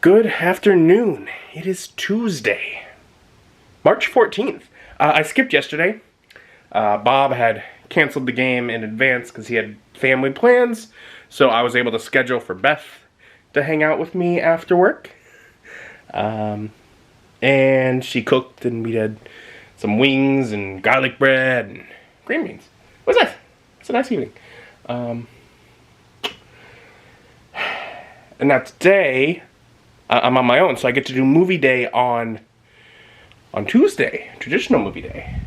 Good afternoon. It is Tuesday, March 14th. I skipped yesterday. Bob had canceled the game in advance because he had family plans, so I was able to schedule for Beth to hang out with me after work. And she cooked, and we did some wings and garlic bread and green beans. It was nice. It's a nice evening. And now today, I'm on my own, so I get to do movie day on Tuesday, traditional movie day.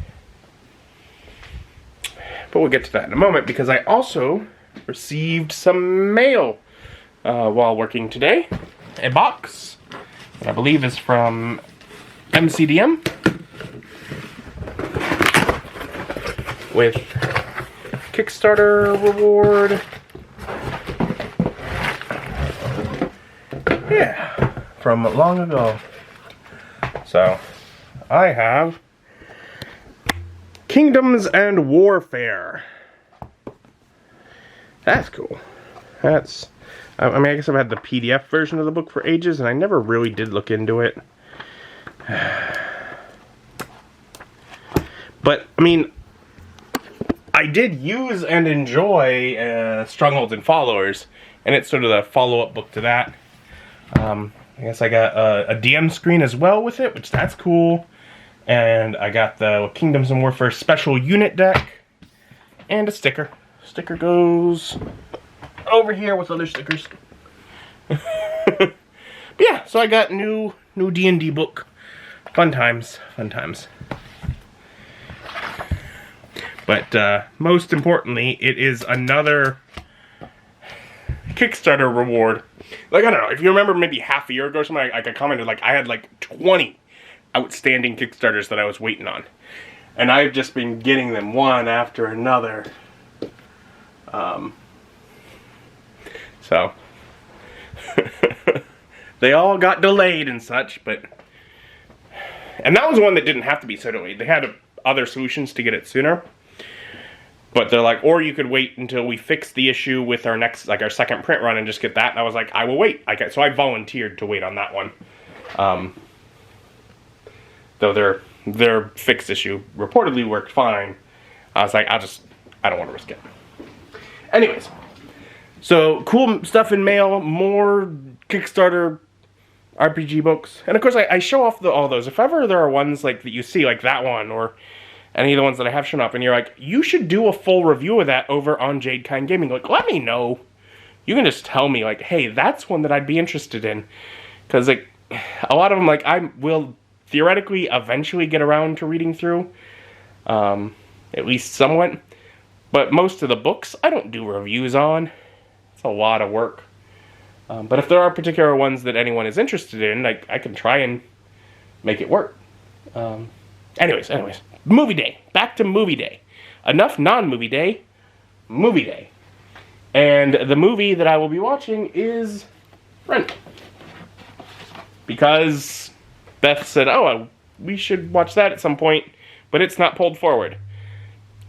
But we'll get to that in a moment, because I also received some mail while working today. A box that I believe is from MCDM with Kickstarter reward. Yeah, from long ago. So, I have Kingdoms and Warfare. That's cool. That's, I mean, I guess I've had the PDF version of the book for ages, and I never really did look into it. But, I mean, I did use and enjoy Strongholds and Followers, and it's sort of the follow-up book to that. I guess I got a DM screen as well with it, which that's cool. And I got the Kingdoms and Warfare special unit deck. And a sticker. Sticker goes over here with other stickers. But yeah, so I got new D&D book. Fun times, fun times. But most importantly, it is another Kickstarter reward. Like, I don't know, if you remember maybe half a year ago or something, I commented, like, I had like 20 outstanding Kickstarters that I was waiting on. And I've just been getting them one after another. So, they all got delayed and such, but... And that was one that didn't have to be so delayed. They had other solutions to get it sooner. But they're like, or you could wait until we fix the issue with our next, like our second print run and just get that. And I was like, I will wait. So I volunteered to wait on that one. Though their fixed issue reportedly worked fine. I was like, I don't want to risk it. Anyways, so cool stuff in mail, more Kickstarter RPG books. And of course, I show off all those. If ever there are ones like that you see, like that one, or any of the ones that I have shown up, and you're like, you should do a full review of that over on Jade Kind Gaming. Like, let me know. You can just tell me, like, hey, that's one that I'd be interested in. Because, like, a lot of them, like, I will theoretically eventually get around to reading through. At least somewhat. But most of the books, I don't do reviews on. It's a lot of work. But if there are particular ones that anyone is interested in, like, I can try and make it work. Anyways. Movie day. Back to movie day. Enough non-movie day. Movie day. And the movie that I will be watching is Rent. Because Beth said, oh, we should watch that at some point, but it's not pulled forward.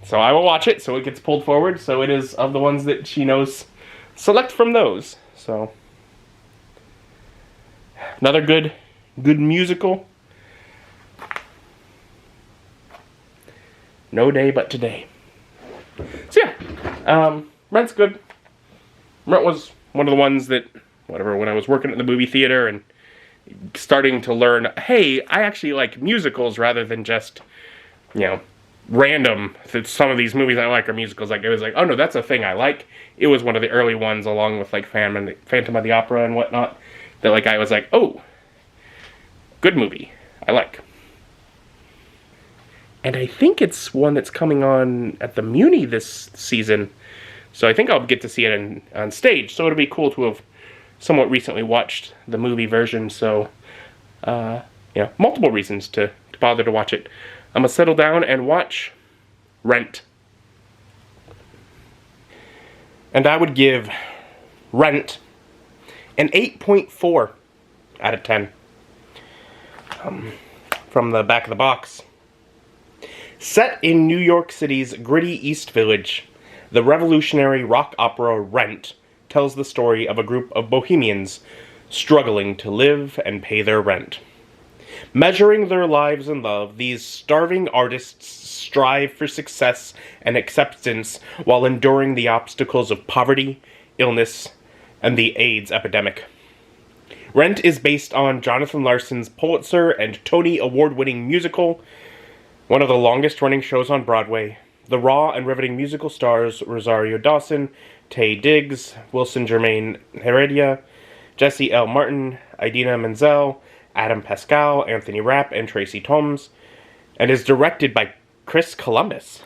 So I will watch it, so it gets pulled forward, so it is of the ones that she knows. Select from those. So, another good musical. No day but today. So yeah, Rent's good. Rent was one of the ones that, when I was working at the movie theater and starting to learn, hey, I actually like musicals rather than just, random. Some of these movies I like are musicals. Like, it was like, oh no, that's a thing I like. It was one of the early ones, along with like Phantom of the Opera and whatnot, that like I was like, oh, good movie. I like. And I think it's one that's coming on at the Muni this season. So I think I'll get to see it on stage. So it'll be cool to have somewhat recently watched the movie version. So, multiple reasons to bother to watch it. I'm going to settle down and watch Rent. And I would give Rent an 8.4 out of 10. From the back of the box. Set in New York City's gritty East Village, the revolutionary rock opera Rent tells the story of a group of bohemians struggling to live and pay their rent. Measuring their lives in love, these starving artists strive for success and acceptance while enduring the obstacles of poverty, illness, and the AIDS epidemic. Rent is based on Jonathan Larson's Pulitzer and Tony Award-winning musical, one of the longest-running shows on Broadway. The raw and riveting musical stars Rosario Dawson, Taye Diggs, Wilson Germain Heredia, Jesse L. Martin, Idina Menzel, Adam Pascal, Anthony Rapp, and Tracy Thoms, and is directed by Chris Columbus.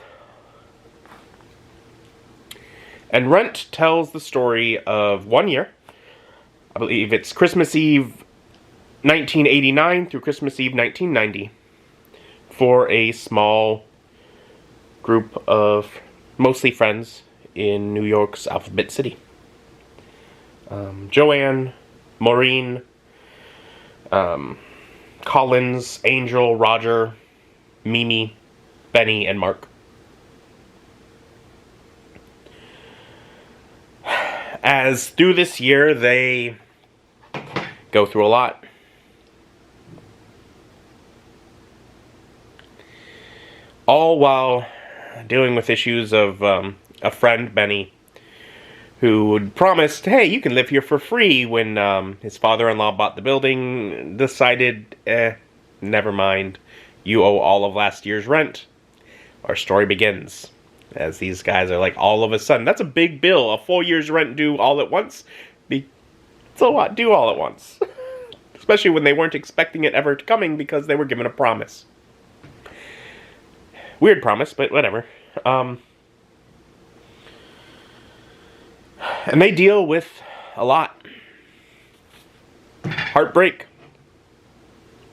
And Rent tells the story of 1 year. I believe it's Christmas Eve 1989 through Christmas Eve 1990 for a small group of mostly friends in New York's Alphabet City. Joanne, Maureen, Collins, Angel, Roger, Mimi, Benny, and Mark. As through this year, they go through a lot. All while dealing with issues of a friend, Benny, who had promised, hey, you can live here for free, when his father-in-law bought the building, decided, never mind, you owe all of last year's rent. Our story begins, as these guys are like, all of a sudden, that's a big bill, a full year's rent due all at once. It's a lot due all at once. Especially when they weren't expecting it ever coming because they were given a promise. Weird promise, but whatever. And they deal with a lot. Heartbreak.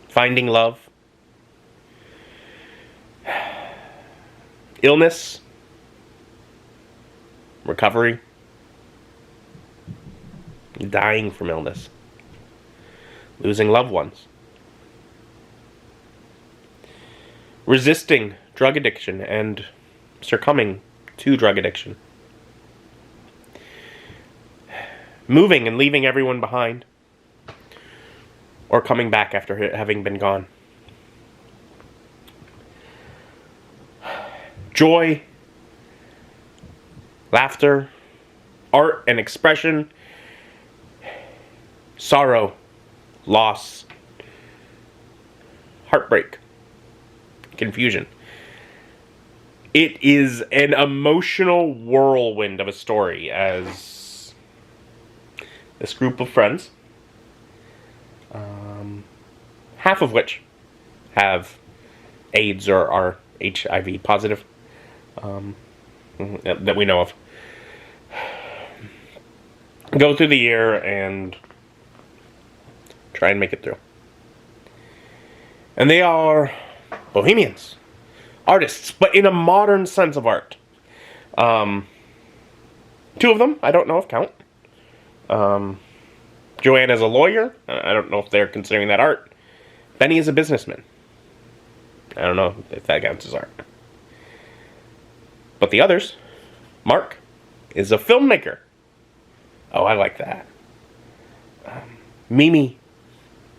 Finding love. Illness. Recovery. Dying from illness. Losing loved ones. Resisting drug addiction and succumbing to drug addiction. Moving and leaving everyone behind. Or coming back after having been gone. Joy, laughter, art and expression, sorrow, loss, heartbreak, confusion. It is an emotional whirlwind of a story as this group of friends, half of which have AIDS or are HIV positive, that we know of, go through the year and try and make it through. And they are bohemians, artists, but in a modern sense of art. Two of them, I don't know if count. Joanne is a lawyer. I don't know if they're considering that art. Benny is a businessman. I don't know if that counts as art. But the others, Mark is a filmmaker. Oh, I like that. Mimi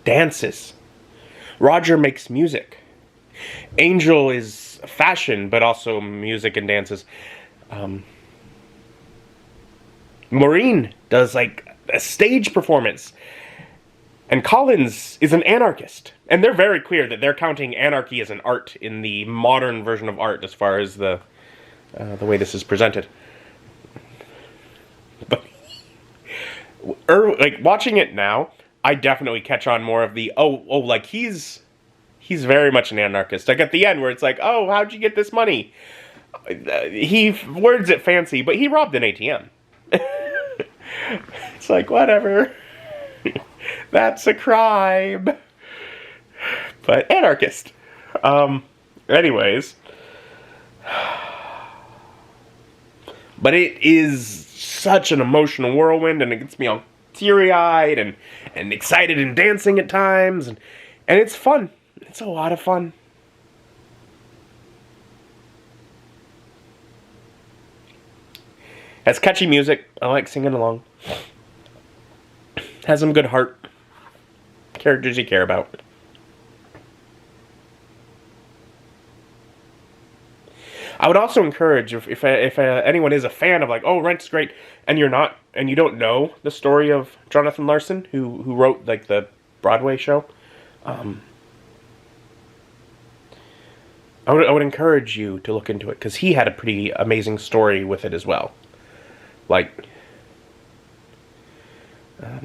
dances. Roger makes music. Angel is fashion, but also music and dances. Maureen does like a stage performance. And Collins is an anarchist. And they're very clear that they're counting anarchy as an art in the modern version of art as far as the way this is presented. But like watching it now, I definitely catch on more of the like he's very much an anarchist. Like at the end where it's like, oh, how'd you get this money? He words it fancy, but he robbed an ATM. It's like, whatever. That's a crime. But anarchist. Anyways. But it is such an emotional whirlwind, and it gets me all teary-eyed and excited and dancing at times. And it's fun. It's a lot of fun. Has catchy music. I like singing along. Has some good heart. Characters you care about. I would also encourage, if anyone is a fan of like, oh, Rent's great, and you're not, and you don't know the story of Jonathan Larson, who wrote like the Broadway show, I would encourage you to look into it, because he had a pretty amazing story with it as well. Like,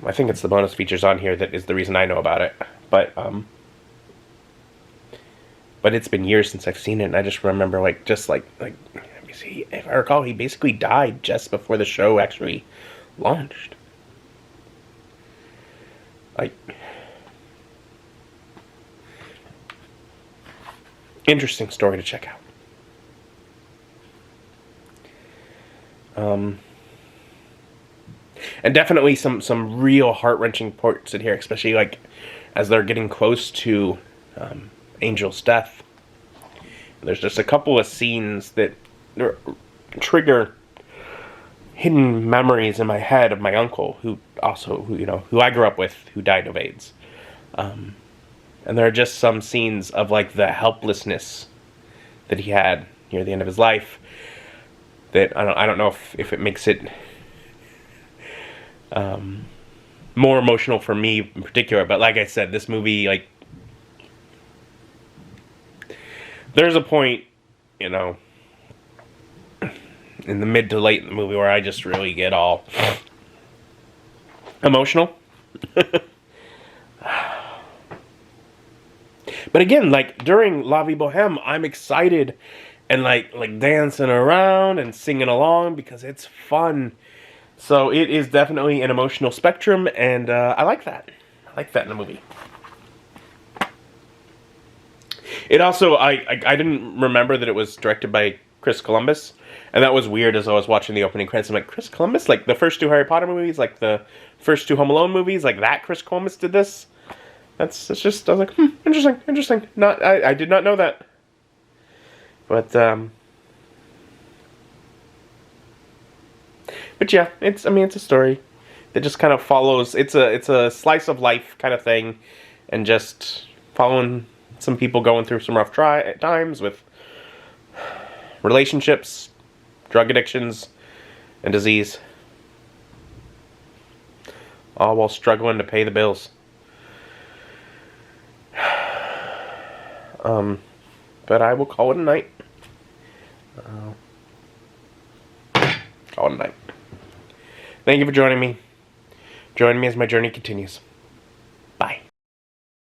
I think it's the bonus features on here that is the reason I know about it, but it's been years since I've seen it, and I just remember, like, let me see, if I recall, he basically died just before the show actually launched. Like, interesting story to check out. And definitely some real heart-wrenching parts in here, especially, like, as they're getting close to Angel's death. There's just a couple of scenes that trigger hidden memories in my head of my uncle, who I grew up with, who died of AIDS. And there are just some scenes of, like, the helplessness that he had near the end of his life that I don't know if it makes it more emotional for me in particular. But like I said, this movie, like, there's a point, in the mid to late in the movie where I just really get all emotional. But again, like, during La Vie Boheme, I'm excited and like dancing around and singing along because it's fun. So it is definitely an emotional spectrum, and I like that. I like that in a movie. It also, I didn't remember that it was directed by Chris Columbus, and that was weird as I was watching the opening credits. I'm like, Chris Columbus? Like, the first two Harry Potter movies, like the first two Home Alone movies, like that Chris Columbus did this? It's just, I was like, interesting. I did not know that. But yeah, it's a story that just kind of follows, it's a slice of life kind of thing, and just following some people going through some rough times with relationships, drug addictions, and disease. All while struggling to pay the bills. But I will call it a night. Call it a night. Thank you for joining me. Join me as my journey continues.